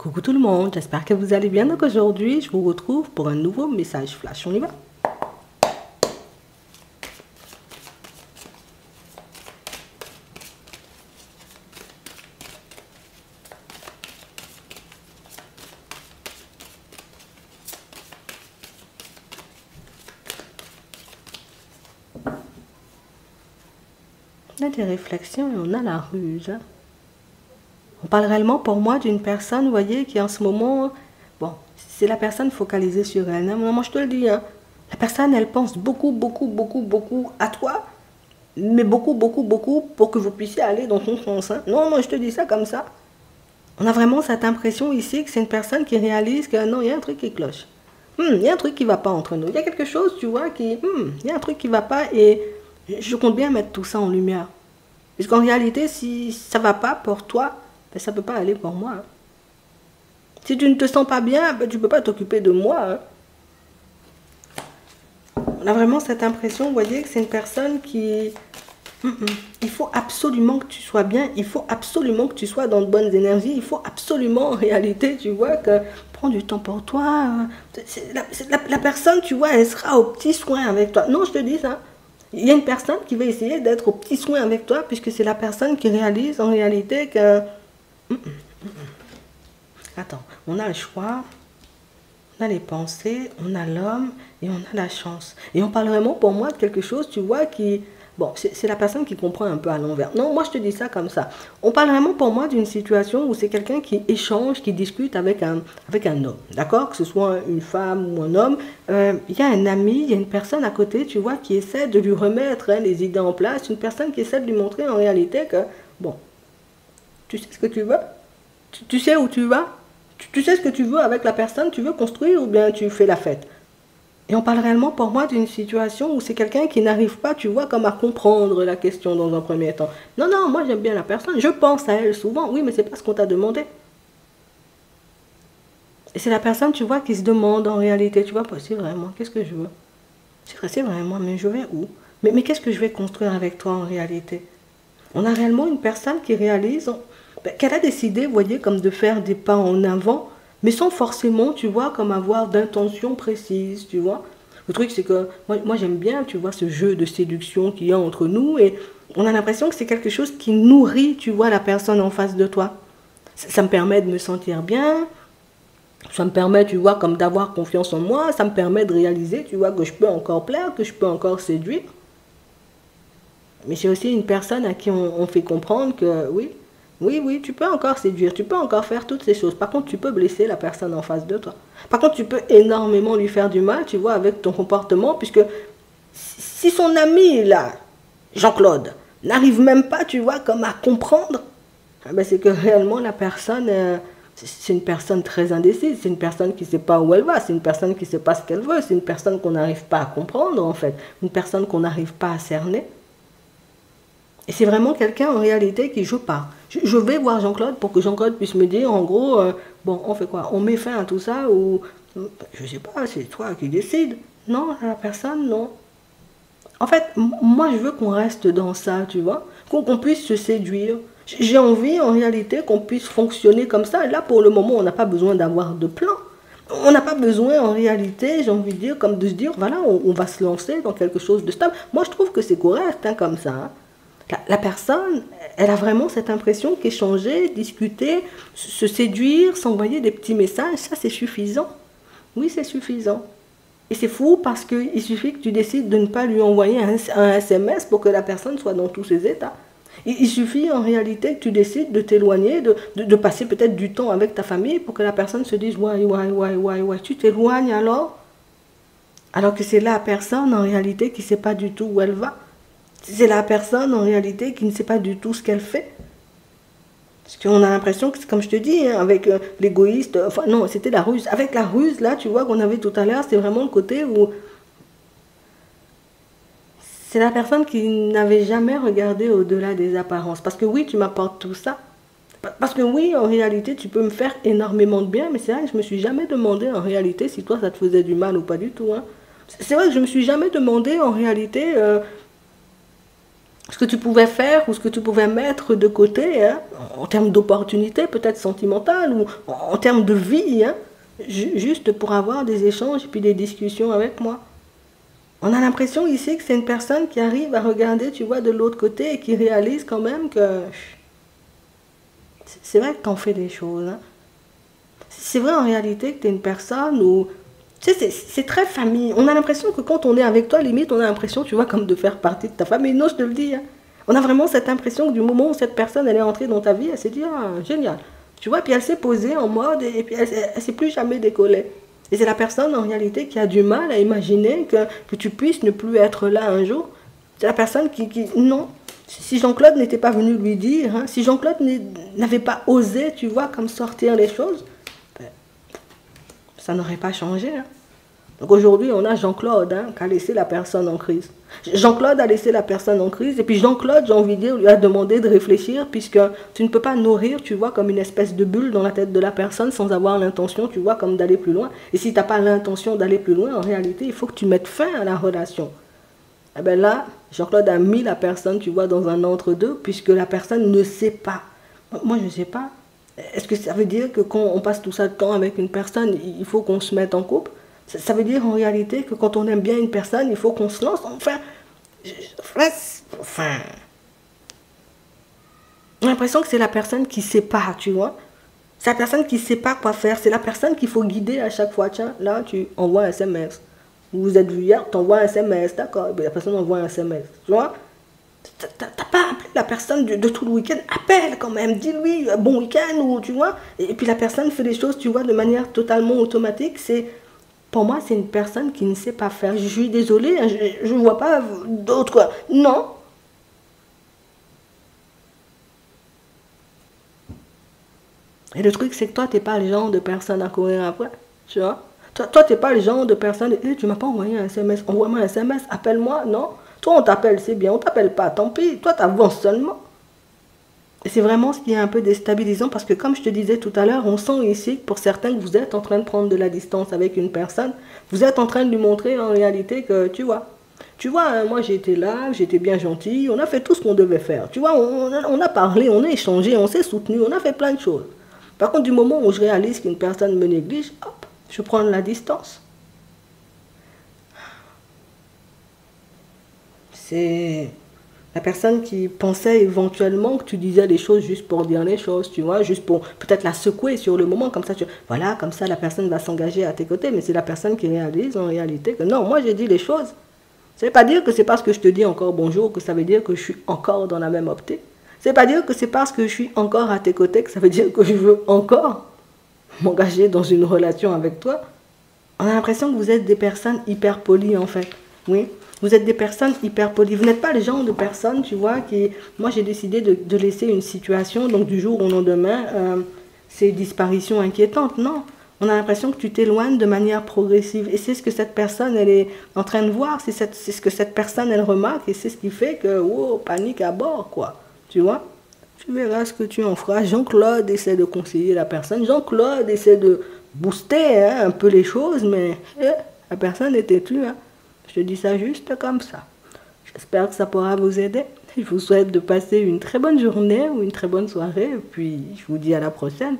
Coucou tout le monde, j'espère que vous allez bien. Donc aujourd'hui, je vous retrouve pour un nouveau message flash. On y va? On a des réflexions et on a la ruse. On parle réellement pour moi d'une personne, vous voyez, qui en ce moment, bon, c'est la personne focalisée sur elle. Non, moi je te le dis, hein. La personne, elle pense beaucoup à toi, mais beaucoup pour que vous puissiez aller dans son sens. Hein. Non, moi je te dis ça comme ça. On a vraiment cette impression ici que c'est une personne qui réalise que non, il y a un truc qui cloche. Il y a un truc qui ne va pas entre nous. Il y a quelque chose, tu vois, il y a un truc qui ne va pas et je compte bien mettre tout ça en lumière. Parce qu'en réalité, si ça ne va pas pour toi, ben, ça ne peut pas aller pour moi. Hein. Si tu ne te sens pas bien, ben, tu ne peux pas t'occuper de moi. Hein. On a vraiment cette impression, vous voyez, que c'est une personne qui... Il faut absolument que tu sois bien, il faut absolument que tu sois dans de bonnes énergies, il faut absolument en réalité, tu vois, que prends du temps pour toi. La personne, tu vois, elle sera au petit soin avec toi. Non, je te dis ça. Il y a une personne qui va essayer d'être au petit soin avec toi, puisque c'est la personne qui réalise en réalité que... Attends, on a le choix, on a les pensées, on a l'homme et on a la chance. Et on parle vraiment pour moi de quelque chose, tu vois, qui... Bon, c'est la personne qui comprend un peu à l'envers. Non, moi je te dis ça comme ça. On parle vraiment pour moi d'une situation où c'est quelqu'un qui échange, qui discute avec un homme. D'accord? Que ce soit une femme ou un homme. Il y a un ami, il y a une personne à côté, tu vois, qui essaie de lui remettre les idées en place. Une personne qui essaie de lui montrer en réalité que, bon, tu sais ce que tu veux? Tu sais où tu vas? Tu sais ce que tu veux avec la personne? Tu veux construire ou bien tu fais la fête? Et on parle réellement pour moi d'une situation où c'est quelqu'un qui n'arrive pas, tu vois, comme à comprendre la question dans un premier temps. Non, non, moi j'aime bien la personne, je pense à elle souvent, oui, mais c'est pas ce qu'on t'a demandé. Et c'est la personne, tu vois, qui se demande en réalité, tu vois, bah, c'est vrai, moi, qu'est-ce que je veux? C'est vrai, moi, mais je vais où? Mais qu'est-ce que je vais construire avec toi en réalité? On a réellement une personne qui réalise qu'elle a décidé, vous voyez, comme de faire des pas en avant, mais sans forcément, tu vois, comme avoir d'intention précise, tu vois. Le truc, c'est que moi j'aime bien, tu vois, ce jeu de séduction qu'il y a entre nous et on a l'impression que c'est quelque chose qui nourrit, tu vois, la personne en face de toi. Ça me permet de me sentir bien, ça me permet, tu vois, comme d'avoir confiance en moi, ça me permet de réaliser, tu vois, que je peux encore plaire, que je peux encore séduire. Mais c'est aussi une personne à qui on fait comprendre que oui, tu peux encore séduire, tu peux encore faire toutes ces choses. Par contre, tu peux blesser la personne en face de toi. Par contre, tu peux énormément lui faire du mal, tu vois, avec ton comportement, puisque si son ami, là, Jean-Claude, n'arrive même pas, tu vois, comme à comprendre, eh ben c'est que réellement la personne, c'est une personne très indécise, c'est une personne qui ne sait pas où elle va, c'est une personne qui ne sait pas ce qu'elle veut, c'est une personne qu'on n'arrive pas à comprendre, en fait, une personne qu'on n'arrive pas à cerner. Et c'est vraiment quelqu'un en réalité qui je pars. Je vais voir Jean-Claude pour que Jean-Claude puisse me dire en gros, bon, on fait quoi? On met fin à tout ça ou je sais pas, c'est toi qui décides. Non, la personne, non. En fait, moi je veux qu'on reste dans ça, tu vois, qu'on puisse se séduire. J'ai envie en réalité qu'on puisse fonctionner comme ça. Et là, pour le moment, on n'a pas besoin d'avoir de plan. On n'a pas besoin en réalité, j'ai envie de dire, comme de se dire, voilà, on va se lancer dans quelque chose de stable. Moi, je trouve que c'est correct hein, comme ça. Hein. La personne, elle a vraiment cette impression qu'échanger, discuter, se séduire, s'envoyer des petits messages, ça c'est suffisant. Oui, c'est suffisant. Et c'est fou parce qu'il suffit que tu décides de ne pas lui envoyer un SMS pour que la personne soit dans tous ses états. Il suffit en réalité que tu décides de t'éloigner, de passer peut-être du temps avec ta famille pour que la personne se dise ouais, tu t'éloignes alors? Alors que c'est la personne en réalité qui ne sait pas du tout où elle va. C'est la personne en réalité qui ne sait pas du tout ce qu'elle fait. Parce qu'on a l'impression que, comme je te dis, hein, avec l'égoïste, enfin non, c'était la ruse. Avec la ruse, là, tu vois, qu'on avait tout à l'heure, c'est vraiment le côté où c'est la personne qui n'avait jamais regardé au-delà des apparences. Parce que oui, tu m'apportes tout ça. Parce que oui, en réalité, tu peux me faire énormément de bien, mais c'est vrai que je ne me suis jamais demandé en réalité si toi, ça te faisait du mal ou pas du tout. Hein. C'est vrai que je ne me suis jamais demandé en réalité... que tu pouvais faire ou ce que tu pouvais mettre de côté, hein, en termes d'opportunités, peut-être sentimentales, ou en termes de vie, hein, juste pour avoir des échanges et puis des discussions avec moi. On a l'impression ici que c'est une personne qui arrive à regarder, tu vois, de l'autre côté et qui réalise quand même que c'est vrai que tu en fais des choses. Hein. C'est vrai en réalité que tu es une personne où... Tu sais, c'est très famille. On a l'impression que quand on est avec toi, limite, on a l'impression, tu vois, comme de faire partie de ta famille. Non, je te le dis. Hein. On a vraiment cette impression que du moment où cette personne, elle est entrée dans ta vie, elle s'est dit, ah, génial. Tu vois, puis elle s'est posée en mode, et puis elle s'est plus jamais décollée. Et c'est la personne, en réalité, qui a du mal à imaginer que tu puisses ne plus être là un jour. C'est la personne non. Si Jean-Claude n'était pas venu lui dire, hein, si Jean-Claude n'avait pas osé, tu vois, comme sortir les choses, ça n'aurait pas changé. Hein. Donc aujourd'hui, on a Jean-Claude hein, qui a laissé la personne en crise. Jean-Claude a laissé la personne en crise et puis Jean-Claude, j'ai envie de dire, lui a demandé de réfléchir puisque tu ne peux pas nourrir, tu vois, comme une espèce de bulle dans la tête de la personne sans avoir l'intention, tu vois, comme d'aller plus loin. Et si tu n'as pas l'intention d'aller plus loin, en réalité, il faut que tu mettes fin à la relation. Eh bien là, Jean-Claude a mis la personne, tu vois, dans un entre-deux puisque la personne ne sait pas. Moi, je ne sais pas. Est-ce que ça veut dire que quand on passe tout ça de temps avec une personne, il faut qu'on se mette en couple? Ça veut dire en réalité que quand on aime bien une personne, il faut qu'on se lance. Enfin, j'ai l'impression que c'est la personne qui ne sait pas, tu vois. C'est la personne qui ne sait pas quoi faire. C'est la personne qu'il faut guider à chaque fois. Tiens, là, tu envoies un SMS. Vous vous êtes vu hier, tu envoies un SMS, d'accord. La personne envoie un SMS, tu vois. T'as pas appelé la personne de tout le week-end, appelle quand même, dis-lui bon week-end, ou tu vois. Et puis la personne fait les choses, tu vois, de manière totalement automatique. Pour moi, c'est une personne qui ne sait pas faire. Je suis désolée, hein, je ne vois pas d'autres. Non. Et le truc, c'est que toi, tu n'es pas le genre de personne à courir après. Tu vois. Toi, tu n'es pas le genre de personne. Hey, tu ne m'as pas envoyé un SMS. Envoie-moi un SMS, appelle-moi. Non. Toi, on t'appelle, c'est bien. On t'appelle pas, tant pis. Toi, tu avances seulement. Et c'est vraiment ce qui est un peu déstabilisant parce que, comme je te disais tout à l'heure, on sent ici que pour certains que vous êtes en train de prendre de la distance avec une personne. Vous êtes en train de lui montrer en réalité que, tu vois, hein, moi j'étais là, j'étais bien gentil, on a fait tout ce qu'on devait faire. Tu vois, on a parlé, on a échangé, on s'est soutenu, on a fait plein de choses. Par contre, du moment où je réalise qu'une personne me néglige, hop, je prends de la distance. C'est la personne qui pensait éventuellement que tu disais les choses juste pour dire les choses, tu vois, juste pour peut-être la secouer sur le moment, comme ça, voilà, comme ça la personne va s'engager à tes côtés, mais c'est la personne qui réalise en réalité que non, moi j'ai dit les choses. Ça ne veut pas dire que c'est parce que je te dis encore bonjour que ça veut dire que je suis encore dans la même optique. Ça ne veut pas dire que c'est parce que je suis encore à tes côtés que ça veut dire que je veux encore m'engager dans une relation avec toi. On a l'impression que vous êtes des personnes hyper polies en fait. Oui, vous êtes des personnes hyper polies. Vous n'êtes pas le genre de personne, tu vois, qui... Moi, j'ai décidé de laisser une situation, donc du jour au lendemain, ces disparitions inquiétantes. Non, on a l'impression que tu t'éloignes de manière progressive. Et c'est ce que cette personne, elle est en train de voir. C'est ce que cette personne, elle remarque. Et c'est ce qui fait que, oh, panique à bord, quoi. Tu vois? Tu verras ce que tu en feras. Jean-Claude essaie de conseiller la personne. Jean-Claude essaie de booster hein, un peu les choses, mais la personne est têtue. Hein. Je te dis ça juste comme ça. J'espère que ça pourra vous aider. Je vous souhaite de passer une très bonne journée ou une très bonne soirée. Et puis, je vous dis à la prochaine.